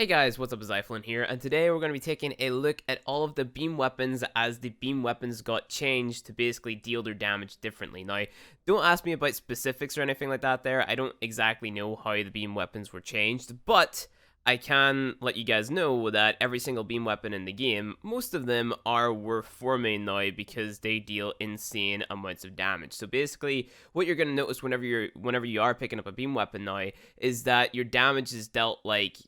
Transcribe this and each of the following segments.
Hey guys, what's up? It's iFlynn here, and today we're going to be taking a look at all of the beam weapons as the beam weapons got changed to basically deal their damage differently. Now, don't ask me about specifics or anything like that there. I don't exactly know how the beam weapons were changed, but I can let you guys know that every single beam weapon in the game, most of them are Warframe now because they deal insane amounts of damage. So basically, what you're going to notice whenever you are picking up a beam weapon now is that your damage is dealt like,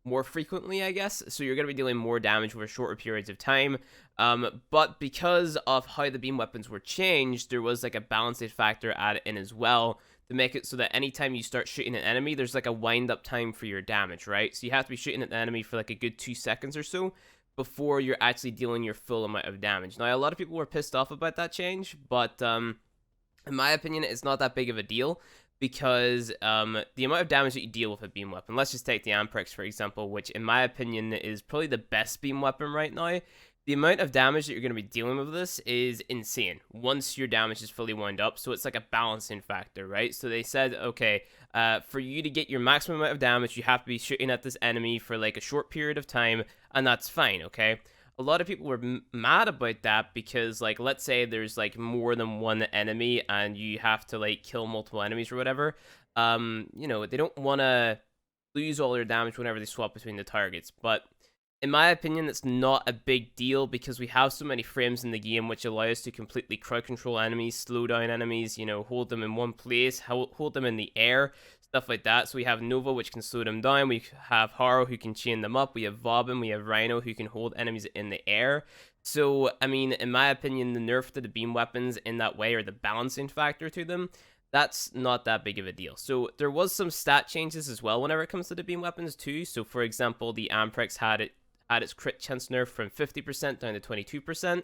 more frequently, I guess. So you're going to be dealing more damage over shorter periods of time. But because of how the beam weapons were changed, there was like a balancing factor added in as well to make it so that anytime you start shooting an enemy, there's like a wind up time for your damage, right? So you have to be shooting at the enemy for like a good 2 seconds or so before you're actually dealing your full amount of damage. Now, a lot of people were pissed off about that change, but in my opinion, it's not that big of a deal because the amount of damage that you deal with a beam weapon, let's just take the Amprex for example, which in my opinion is probably the best beam weapon right now. The amount of damage that you're going to be dealing with this is insane once your damage is fully wound up, so it's like a balancing factor, right? So they said, okay, for you to get your maximum amount of damage, you have to be shooting at this enemy for like a short period of time, and that's fine, okay? A lot of people were mad about that because, like, let's say there's like more than one enemy and you have to like kill multiple enemies or whatever. They don't want to lose all their damage whenever they swap between the targets. But in my opinion, it's not a big deal because we have so many frames in the game which allow us to completely crowd control enemies, slow down enemies, hold them in one place, hold them in the air, stuff like that. So we have Nova, which can slow them down. We have Haro, who can chain them up. We have Vauban, we have Rhino, who can hold enemies in the air. So, I mean, in my opinion, the nerf to the beam weapons in that way, or the balancing factor to them, that's not that big of a deal. So there was some stat changes as well whenever it comes to the beam weapons too. So for example, the Amprex had its crit chance nerf from 50% down to 22%.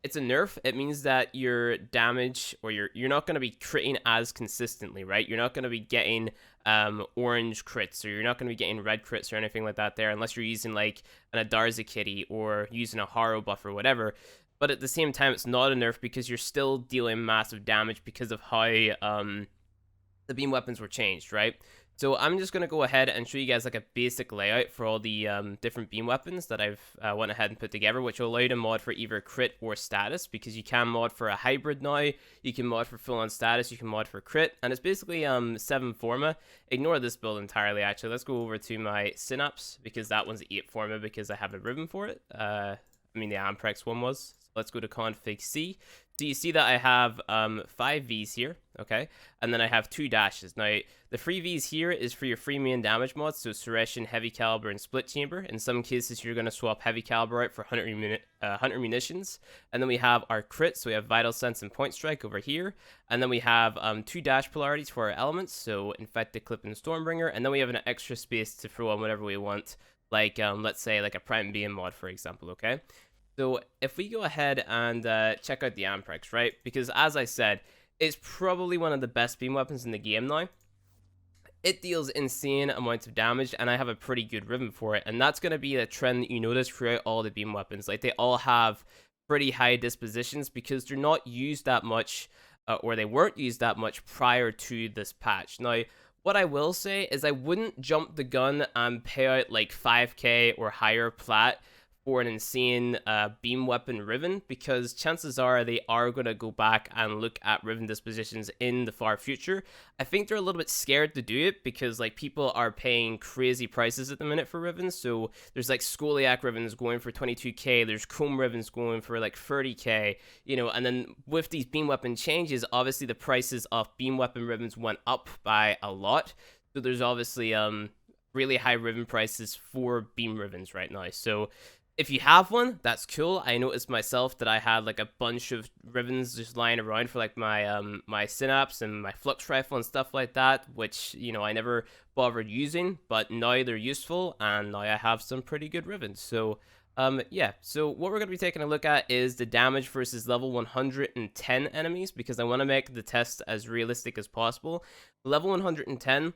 It's a nerf. It means that your damage, or you're not going to be critting as consistently, right? You're not going to be getting orange crits, or you're not going to be getting red crits or anything like that there, unless you're using like an Adarza kitty or using a Haro buff or whatever. But at the same time, it's not a nerf because you're still dealing massive damage because of how the beam weapons were changed, right? So I'm just going to go ahead and show you guys like a basic layout for all the different beam weapons that I've went ahead and put together, which will allow you to mod for either crit or status, because you can mod for a hybrid now, you can mod for full-on status, you can mod for crit, and it's basically 7 forma. Ignore this build entirely, actually. Let's go over to my Synapse, because that one's 8 forma because I have a ribbon for it. The Amprex one was. So let's go to config C. So you see that I have 5 Vs here, okay? And then I have 2 dashes. Now, the free Vs here is for your free main damage mods, so Suretion, Heavy Caliber, and Split Chamber. In some cases, you're going to swap Heavy Caliber out for 100 munitions. And then we have our crits, so we have Vital Sense and Point Strike over here. And then we have 2 dash polarities for our elements, so Infected, Clip, and Stormbringer. And then we have an extra space to throw on whatever we want, like, let's say, like a Prime Beam mod, for example, okay? So if we go ahead and check out the Amprex, right? Because as I said, it's probably one of the best beam weapons in the game now. It deals insane amounts of damage, and I have a pretty good ribbon for it. And that's going to be a trend that you notice throughout all the beam weapons. Like, they all have pretty high dispositions because they're not used that much, or they weren't used that much prior to this patch. Now, what I will say is I wouldn't jump the gun and pay out like 5k or higher plat for an insane beam weapon ribbon, because chances are they are going to go back and look at ribbon dispositions in the far future. I think they're a little bit scared to do it because like people are paying crazy prices at the minute for ribbons. So there's like Scoliac ribbons going for 22k, there's Comb ribbons going for like 30k, and then with these beam weapon changes, obviously the prices of beam weapon ribbons went up by a lot. So there's obviously really high ribbon prices for beam ribbons right now. So if you have one, that's cool. I noticed myself that I had like a bunch of ribbons just lying around for like my my Synapse and my Flux rifle and stuff like that, which I never bothered using, but now they're useful, and now I have some pretty good ribbons. So yeah, so what we're going to be taking a look at is the damage versus level 110 enemies, because I want to make the test as realistic as possible. Level 110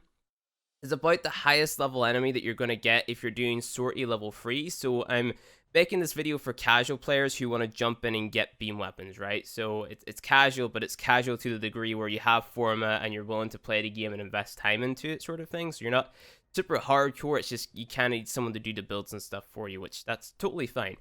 is about the highest level enemy that you're going to get if you're doing sortie level 3. So I'm making this video for casual players who want to jump in and get beam weapons, right? So it's casual, but it's casual to the degree where you have forma and you're willing to play the game and invest time into it, sort of thing. So you're not super hardcore. It's just you kind of need someone to do the builds and stuff for you, which that's totally fine.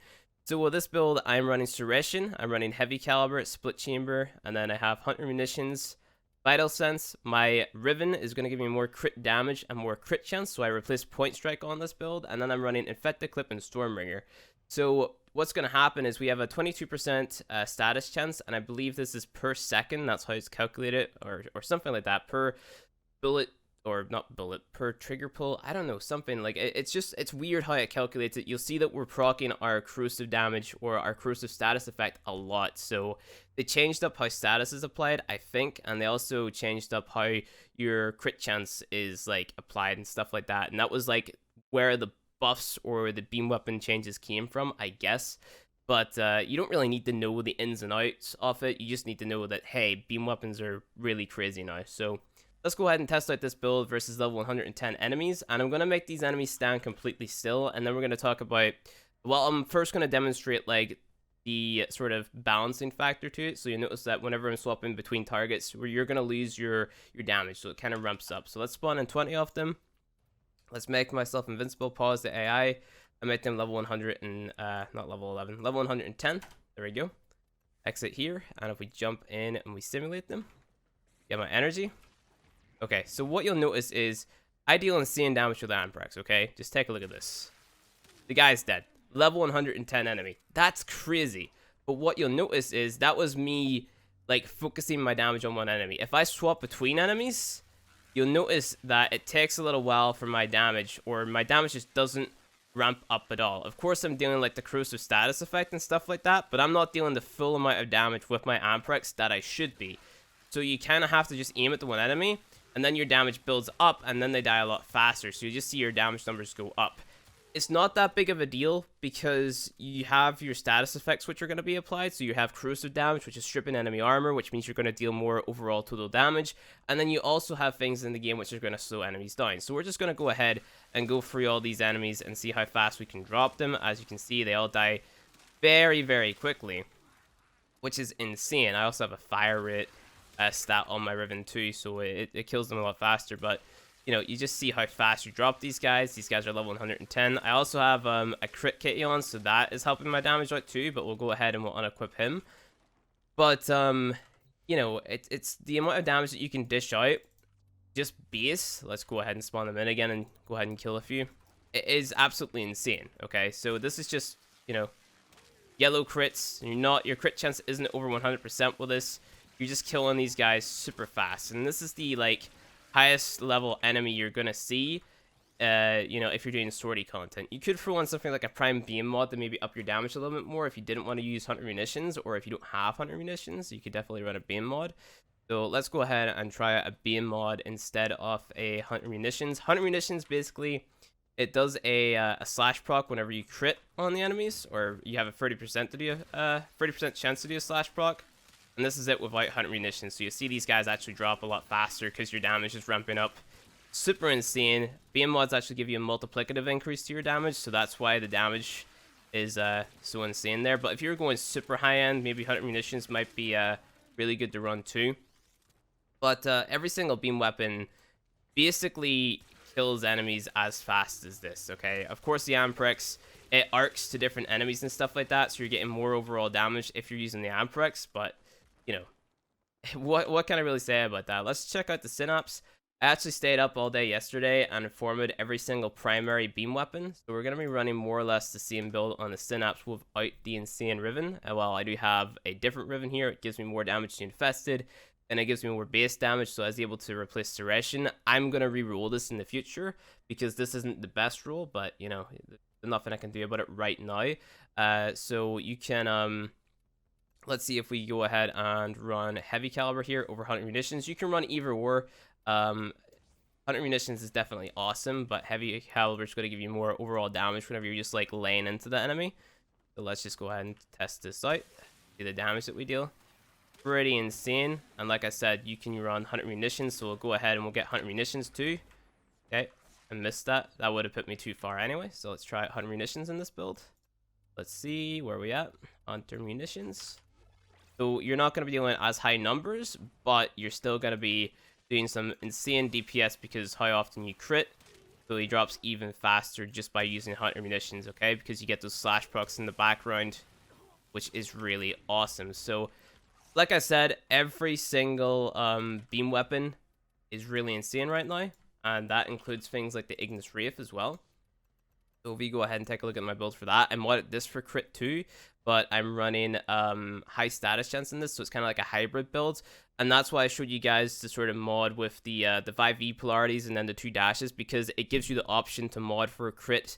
So with this build, I'm running Suration, I'm running Heavy Caliber, Split Chamber, and then I have Hunter Munitions, Vital Sense. My Riven is going to give me more crit damage and more crit chance, so I replace Point Strike on this build, and then I'm running Infected Clip and Stormbringer. So what's going to happen is we have a 22% status chance, and I believe this is per second. That's how it's calculated, or something like that, per bullet, or not bullet, per trigger pull. I don't know, something like it's weird how it calculates it. You'll see that we're proccing our corrosive damage or our corrosive status effect a lot. So they changed up how status is applied, I think, and they also changed up how your crit chance is like applied and stuff like that. And that was like where the buffs or the beam weapon changes came from, I guess. But you don't really need to know the ins and outs of it. You just need to know that, hey, beam weapons are really crazy now. So let's go ahead and test out this build versus level 110 enemies, and I'm going to make these enemies stand completely still, and then we're going to talk about, well, I'm first going to demonstrate, like, the sort of balancing factor to it. So you notice that whenever I'm swapping between targets, where you're going to lose your damage, so it kind of ramps up. So let's spawn in 20 of them. Let's make myself invincible, pause the AI, and make them level 100 and, not level 11, level 110. There we go. Exit here, and if we jump in and we simulate them, get my energy. Okay, so what you'll notice is I deal insane damage with Amprex, okay? Just take a look at this. The guy's dead. Level 110 enemy. That's crazy. But what you'll notice is that was me, like, focusing my damage on one enemy. If I swap between enemies, you'll notice that it takes a little while for my damage, or my damage just doesn't ramp up at all. Of course, I'm dealing, like, the corrosive status effect and stuff like that, but I'm not dealing the full amount of damage with my Amprex that I should be. So you kind of have to just aim at the one enemy, and then your damage builds up, and then they die a lot faster, so you just see your damage numbers go up. It's not that big of a deal, because you have your status effects which are going to be applied, so you have corrosive damage, which is stripping enemy armor, which means you're going to deal more overall total damage, and then you also have things in the game which are going to slow enemies down. So we're just going to go ahead and go through all these enemies and see how fast we can drop them. As you can see, they all die very, very quickly, which is insane. I also have a fire rate stat on my Riven too, so it kills them a lot faster. But you know, you just see how fast you drop these guys. These guys are level 110. I also have a crit kitty on, so that is helping my damage out too, but we'll go ahead and we'll unequip him. But you know, it's the amount of damage that you can dish out, just base. Let's go ahead and spawn them in again and go ahead and kill a few. It is absolutely insane. Okay, so this is just, you know, yellow crits. Your crit chance isn't over 100% with this. You're just killing these guys super fast, and this is the, like, highest level enemy you're gonna see, you know, if you're doing sortie content. You could throw on something like a prime beam mod to maybe up your damage a little bit more if you didn't want to use hunter munitions, or if you don't have hunter munitions, you could definitely run a beam mod. So let's go ahead and try a beam mod instead of a hunter munitions. Hunter munitions, basically, it does a slash proc whenever you crit on the enemies, or you have a 30% to do 30% chance to do a slash proc. And this is it without hunter munitions. So you see these guys actually drop a lot faster because your damage is ramping up. Super insane. Beam mods actually give you a multiplicative increase to your damage, so that's why the damage is so insane there. But if you're going super high end, maybe hunter munitions might be really good to run too. But every single beam weapon basically kills enemies as fast as this, okay? Of course, the Amprex, it arcs to different enemies and stuff like that, so you're getting more overall damage if you're using the Amprex, but you know, what can I really say about that? Let's check out the Synapse. I actually stayed up all day yesterday and formed every single primary beam weapon. So we're going to be running more or less the same build on the Synapse without the insane Riven. While I do have a different Riven here, it gives me more damage to Infested, and it gives me more base damage, so I was able to replace Duration. I'm going to re-roll this in the future, because this isn't the best roll, but, you know, there's nothing I can do about it right now. So you can... let's see if we go ahead and run Heavy Caliber here over Hunter Munitions. You can run either or. Hunter Munitions is definitely awesome, but Heavy Caliber is going to give you more overall damage whenever you're just, like, laying into the enemy. So let's just go ahead and test this out. See the damage that we deal. Pretty insane. And like I said, you can run Hunter Munitions, so we'll go ahead and we'll get Hunter Munitions too. Okay, I missed that. That would have put me too far anyway, so let's try Hunter Munitions in this build. Let's see, where are we at? Hunter Munitions. So you're not going to be dealing as high numbers, but you're still going to be doing some insane DPS because how often you crit. So he drops even faster just by using hunter munitions, okay? Because you get those slash procs in the background, which is really awesome. So, like I said, every single beam weapon is really insane right now. And that includes things like the Ignis Wraith as well. So if we go ahead and take a look at my build for that, I modded this for crit too, but I'm running high status chance in this, so it's kind of like a hybrid build. And that's why I showed you guys the sort of mod with the 5e polarities and then the 2 dashes, because it gives you the option to mod for a crit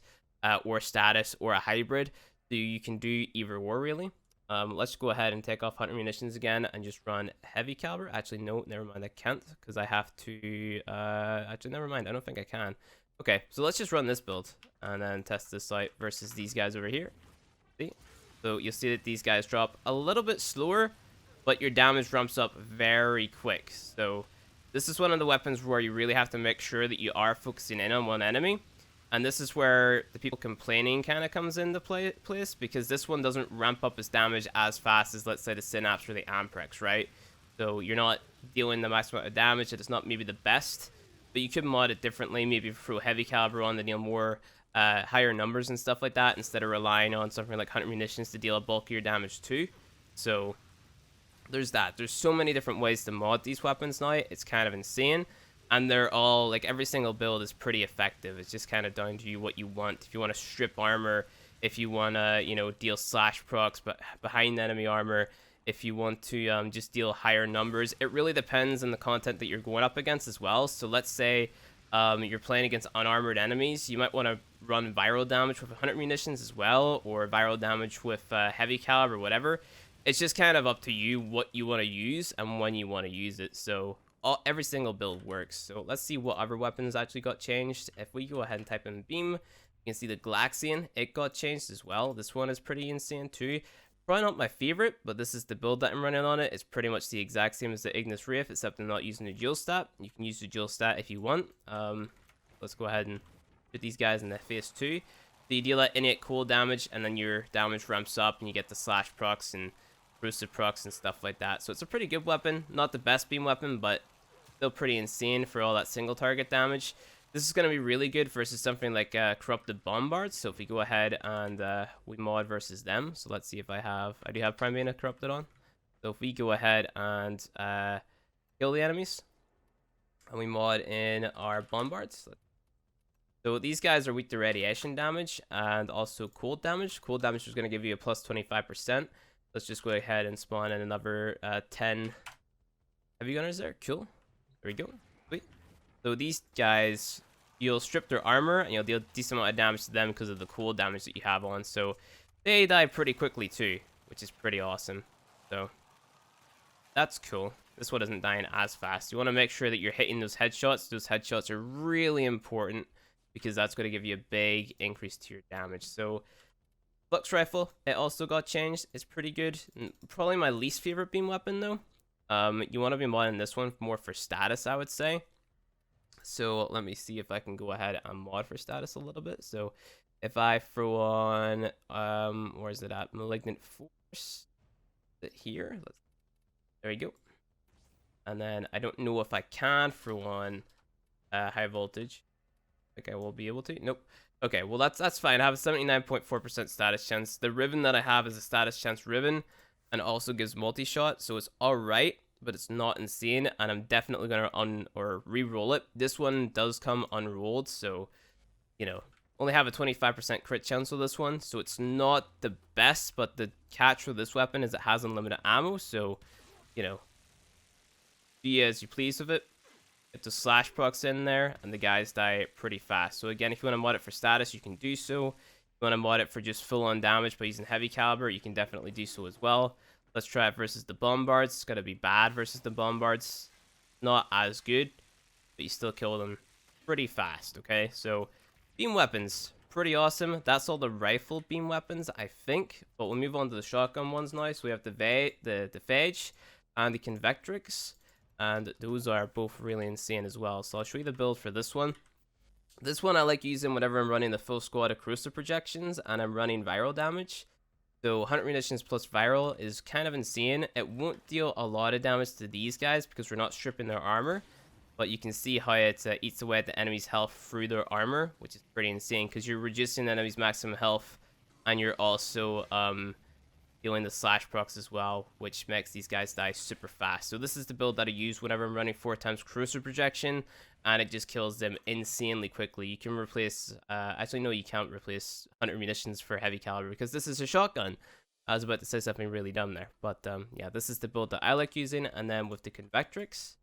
or status or a hybrid. So you can do either or really. Let's go ahead and take off hunter munitions again and just run heavy caliber. Actually, no, never mind, I can't, because I have to actually, never mind, I don't think I can. Okay, so let's just run this build and then test this out versus these guys over here. See? So you'll see that these guys drop a little bit slower, but your damage ramps up very quick. So this is one of the weapons where you really have to make sure that you are focusing in on one enemy. And this is where the people complaining kind of comes into place, because this one doesn't ramp up its damage as fast as, let's say, the Synapse or the Amprex, right? So you're not dealing the maximum amount of damage, and it's not maybe the best. But you could mod it differently, maybe throw heavy caliber on to deal more higher numbers and stuff like that, instead of relying on something like hunter munitions to deal a bulkier damage too. So there's that. There's so many different ways to mod these weapons now. It's kind of insane. And they're all, like, every single build is pretty effective. It's just kind of down to you what you want. If you want to strip armor, if you want to, you know, deal slash procs but behind enemy armor, if you want to just deal higher numbers. It really depends on the content that you're going up against as well. So let's say you're playing against unarmored enemies. You might want to run viral damage with 100 munitions as well, or viral damage with heavy caliber, whatever. It's just kind of up to you what you want to use and when you want to use it. So every single build works. So let's see what other weapons actually got changed. If we go ahead and type in beam, you can see the Galaxian. It got changed as well. This one is pretty insane too. Probably not my favorite, but this is the build that I'm running on it. It's pretty much the exact same as the Ignis Wraith, except I'm not using the dual stat. You can use the dual stat if you want. Let's go ahead and put these guys in the phase 2. So you deal that innate cold damage, and then your damage ramps up, and you get the slash procs and corrosive procs and stuff like that. So it's a pretty good weapon. Not the best beam weapon, but still pretty insane for all that single target damage. This is going to be really good versus something like Corrupted Bombards. So if we go ahead and we mod versus them. So let's see if I do have Prime Bane Corrupted on. So if we go ahead and kill the enemies. And we mod in our Bombards. So these guys are weak to radiation damage and also cold damage. Cold damage is going to give you a plus 25%. Let's just go ahead and spawn in another 10 heavy gunners there. Cool. There we go. Sweet. So these guys, you'll strip their armor and you'll deal a decent amount of damage to them because of the cold damage that you have on. So they die pretty quickly too, which is pretty awesome. So that's cool. This one isn't dying as fast. You want to make sure that you're hitting those headshots. Those headshots are really important because that's going to give you a big increase to your damage. So Flux Rifle, it also got changed. It's pretty good. Probably my least favorite beam weapon though. You want to be modding this one more for status, I would say. So let me see if I can go ahead and mod for status a little bit. So if I throw on, where is it at? Malignant Force. Is it here? There we go. And then I don't know if I can throw on high voltage. I think I will be able to. Nope. Okay, well that's fine. I have a 79.4% status chance. The ribbon that I have is a status chance ribbon and also gives multi-shot, so it's alright, but it's not insane, and I'm definitely going to re-roll it. This one does come unrolled, so, you know, only have a 25% crit chance with this one, so it's not the best, but the catch for this weapon is it has unlimited ammo, so, you know, be as you please with it. Get the slash procs in there, and the guys die pretty fast. So again, if you want to mod it for status, you can do so. If you want to mod it for just full-on damage by using heavy caliber, you can definitely do so as well. Let's try it versus the Bombards. It's going to be bad versus the Bombards. Not as good, but you still kill them pretty fast, okay? So, beam weapons, pretty awesome. That's all the rifle beam weapons, I think. But we'll move on to the shotgun ones now. So we have the Phage and the Convectrix. And those are both really insane as well. So I'll show you the build for this one. This one I like using whenever I'm running the full squad of corrosive projections and I'm running viral damage. So 100 munitions plus viral is kind of insane. It won't deal a lot of damage to these guys because we're not stripping their armor. but you can see how it eats away at the enemy's health through their armor, which is pretty insane because you're reducing the enemy's maximum health, and you're also dealing the slash procs as well, which makes these guys die super fast. So this is the build that I use whenever I'm running 4 times corrosive projection, and it just kills them insanely quickly. You can replace, actually no, you can't replace 100 munitions for heavy caliber because this is a shotgun. I was about to say something really dumb there, but yeah, this is the build that I like using. And then with the Convectrix,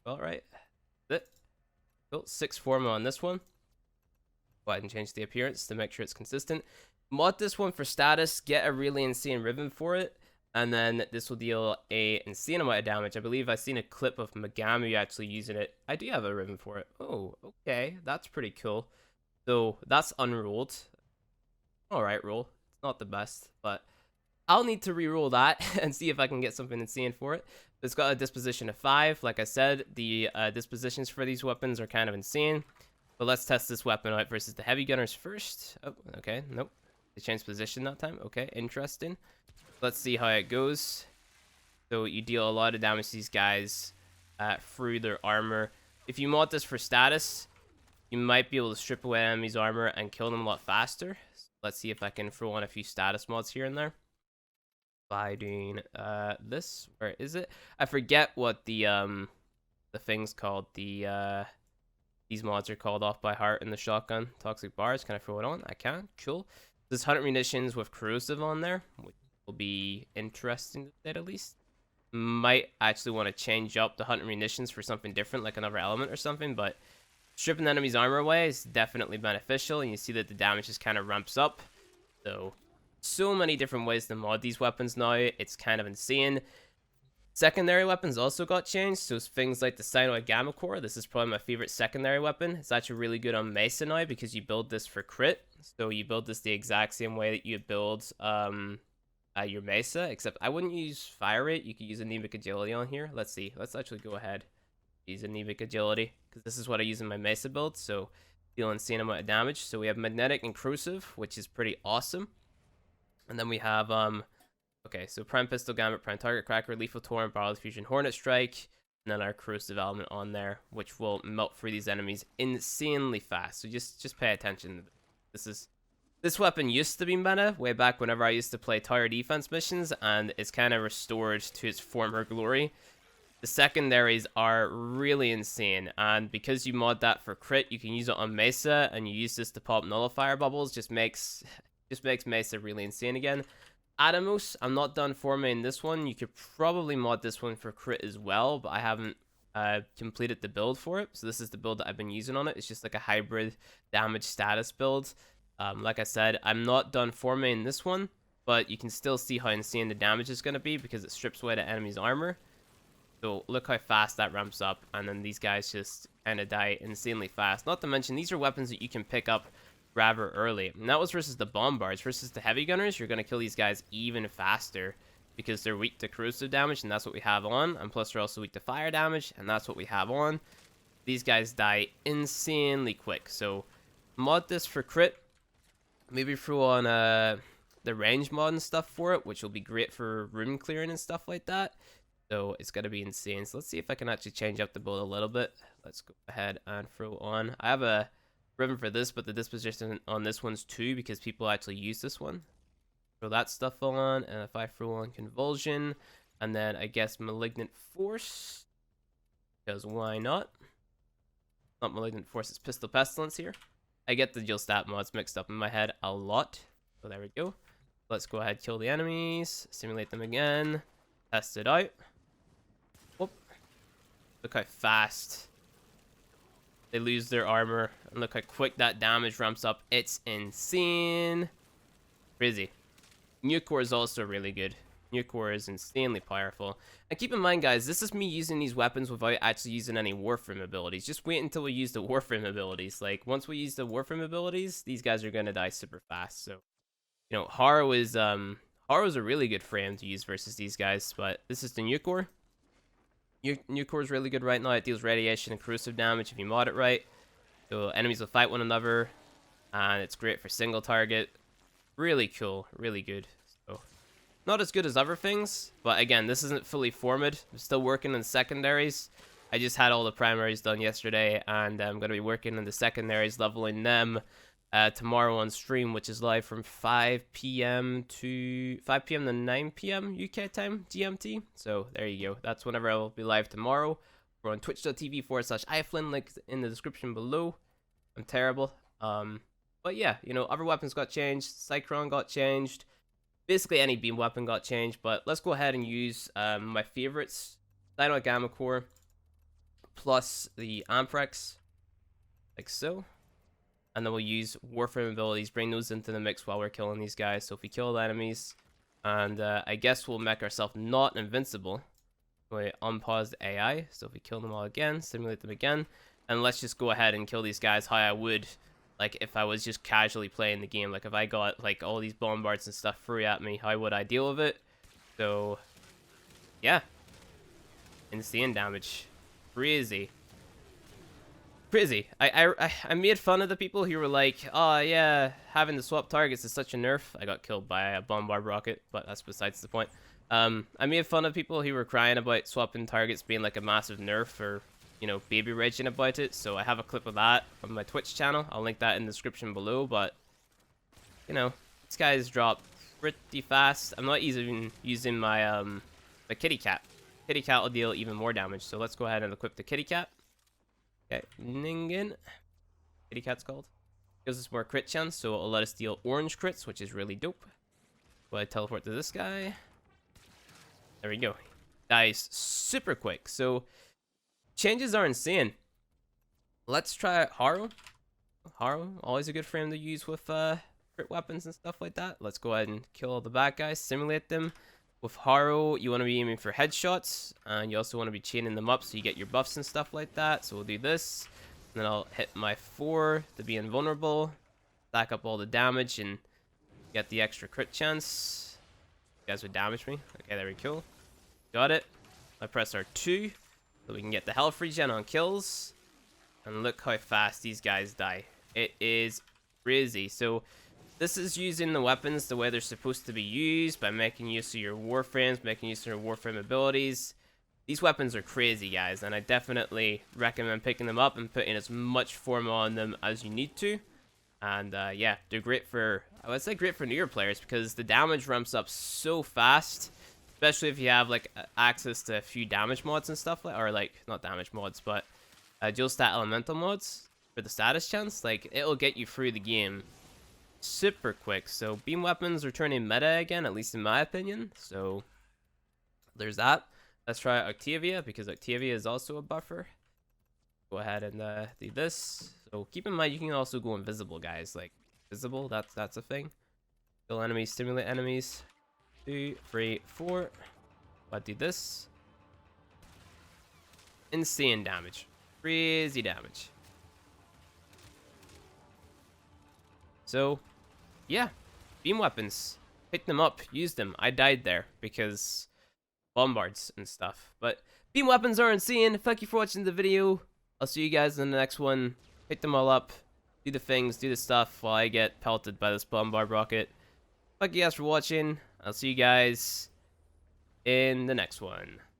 all right, cool, 6 forma on this one. Go ahead and change the appearance to make sure it's consistent. Mod this one for status, get a really insane ribbon for it, and then this will deal a insane amount of damage. I believe I've seen a clip of Megami actually using it. I do have a ribbon for it. Oh, okay, that's pretty cool. So that's unrolled. Alright, roll. It's not the best, but I'll need to re-roll that and see if I can get something insane for it. It's got a disposition of 5. Like I said, the dispositions for these weapons are kind of insane. But let's test this weapon out versus the heavy gunners first. Oh, okay, nope. They changed position that time. Okay, interesting. Let's see how it goes. So you deal a lot of damage to these guys through their armor. If you mod this for status, you might be able to strip away enemies' armor and kill them a lot faster. So let's see if I can throw on a few status mods here and there. By doing this. Where is it? I forget what the thing's called. These mods are called off by heart in the shotgun. Toxic bars. Can I throw it on? I can. Cool. There's 100 munitions with corrosive on there, which will be interesting to say the least. Might actually want to change up the 100 munitions for something different, like another element or something, but stripping the enemy's armor away is definitely beneficial, and you see that the damage just kind of ramps up. So many different ways to mod these weapons now. It's kind of insane. Secondary weapons also got changed, so things like the Cyanoid Gamma Core. This is probably my favorite secondary weapon. It's actually really good on Mesa now because you build this for crit. So you build this the exact same way that you build your Mesa, except I wouldn't use fire rate. You could use anemic agility on here. Let's see. Let's actually go ahead. Use anemic agility because this is what I use in my Mesa build. So deal insane amount of damage. So we have magnetic and corrosive, which is pretty awesome. And then we have okay, so Prime Pistol, Gambit, Prime Target, Cracker, Lethal Torrent, Barrel Fusion, Hornet Strike, and then our corrosive element on there, which will melt through these enemies insanely fast. So just pay attention. This weapon used to be meta way back whenever I used to play tower defense missions, and it's kind of restored to its former glory. The secondaries are really insane, and because you mod that for crit, you can use it on Mesa, and you use this to pop nullifier bubbles. Just makes Mesa really insane again. Atomos, I'm not done formatting this one. You could probably mod this one for crit as well, but I haven't completed the build for it. So this is the build that I've been using on it. It's just like a hybrid damage status build. Like I said, I'm not done formatting this one, but you can still see how insane the damage is going to be because it strips away the enemy's armor. So look how fast that ramps up, and then these guys just kind of die insanely fast. Not to mention, these are weapons that you can pick up rather early. And that was versus the bombards. Versus the heavy gunners, you're going to kill these guys even faster because they're weak to corrosive damage, and that's what we have on. And plus, they're also weak to fire damage, and that's what we have on. These guys die insanely quick. So mod this for crit. Maybe throw on the range mod and stuff for it, which will be great for room clearing and stuff like that. So it's going to be insane. So let's see if I can actually change up the build a little bit. Let's go ahead and throw on. I have a ribbon for this, but the disposition on this one's 2 because people actually use this one. Throw that stuff on, and if I throw on Convulsion, and then I guess Malignant Force, because why not? Not Malignant Force, it's Pistol Pestilence here. I get the dual stat mods mixed up in my head a lot. So there we go. Let's go ahead, kill the enemies, simulate them again, test it out. Whoop. Look how fast they lose their armor, and look how quick that damage ramps up. It's insane. Crazy. New Core is also really good. New Core is insanely powerful. And keep in mind, guys, this is me using these weapons without actually using any Warframe abilities. Just wait until we use the Warframe abilities. Like, once we use the Warframe abilities, these guys are gonna die super fast. So, you know, Horror is a really good frame to use versus these guys, but this is the New Core. New Core is really good right now. It deals radiation and corrosive damage if you mod it right. So enemies will fight one another, and it's great for single target. Really cool, really good. So not as good as other things, but again, this isn't fully formed. I'm still working on secondaries. I just had all the primaries done yesterday, and I'm going to be working on the secondaries, leveling them tomorrow on stream, which is live from 5 p.m. to 9 p.m. UK time, GMT. So there you go. That's whenever I will be live tomorrow. We're on twitch.tv/iFlynn, link in the description below. I'm terrible. But yeah, you know, other weapons got changed. Cyclone got changed. Basically, any beam weapon got changed. But let's go ahead and use my favorites. Dino Gamma Core plus the Amprex, like so. And then we'll use Warframe abilities, bring those into the mix while we're killing these guys. So if we kill the enemies, and I guess we'll make ourselves not invincible. We unpause the AI, so if we kill them all again, simulate them again, and let's just go ahead and kill these guys how I would, like, if I was just casually playing the game. Like, if I got, like, all these bombards and stuff free at me, how would I deal with it? So, yeah. Insane damage. Crazy. Crazy. I made fun of the people who were like, oh yeah, having to swap targets is such a nerf. I got killed by a bombard rocket, but that's besides the point. I made fun of people who were crying about swapping targets being like a massive nerf, or, you know, baby raging about it. So I have a clip of that on my Twitch channel. I'll link that in the description below. But, you know, these guys drop pretty fast. I'm not even using my my kitty cat. Kitty cat will deal even more damage. So let's go ahead and equip the kitty cat. Okay, Ningen. Kitty cat's called. Gives us more crit chance, so it'll let us deal orange crits, which is really dope. Will I teleport to this guy? There we go. Dies super quick. So changes are insane. Let's try Haro. Haro, always a good frame to use with crit weapons and stuff like that. Let's go ahead and kill all the bad guys, simulate them. With Haro, you want to be aiming for headshots, and you also want to be chaining them up so you get your buffs and stuff like that. So we'll do this, and then I'll hit my 4 to be invulnerable, stack up all the damage, and get the extra crit chance. You guys would damage me. Okay, there we go. Got it. I press R2, so we can get the health regen on kills, and look how fast these guys die. It is crazy. So this is using the weapons the way they're supposed to be used, by making use of your Warframes, making use of your Warframe abilities. These weapons are crazy, guys, and I definitely recommend picking them up and putting as much form on them as you need to. And yeah, they're great for, I would say great for newer players, because the damage ramps up so fast, especially if you have like access to a few damage mods and stuff, or like, not damage mods, but dual stat elemental mods for the status chance. Like, it'll get you through the game super quick. So beam weapons are turning meta again, at least in my opinion. So there's that. Let's try Octavia, because Octavia is also a buffer. Go ahead and do this. So keep in mind, you can also go invisible, guys. Like, visible, that's a thing. Kill enemies, stimulate enemies. 2, 3, 4. But do this. Insane damage. Crazy damage. So, yeah, beam weapons. Pick them up, use them. I died there because bombards and stuff. But beam weapons are insane. Thank you for watching the video. I'll see you guys in the next one. Pick them all up, do the things, do the stuff while I get pelted by this bombard rocket. Thank you guys for watching. I'll see you guys in the next one.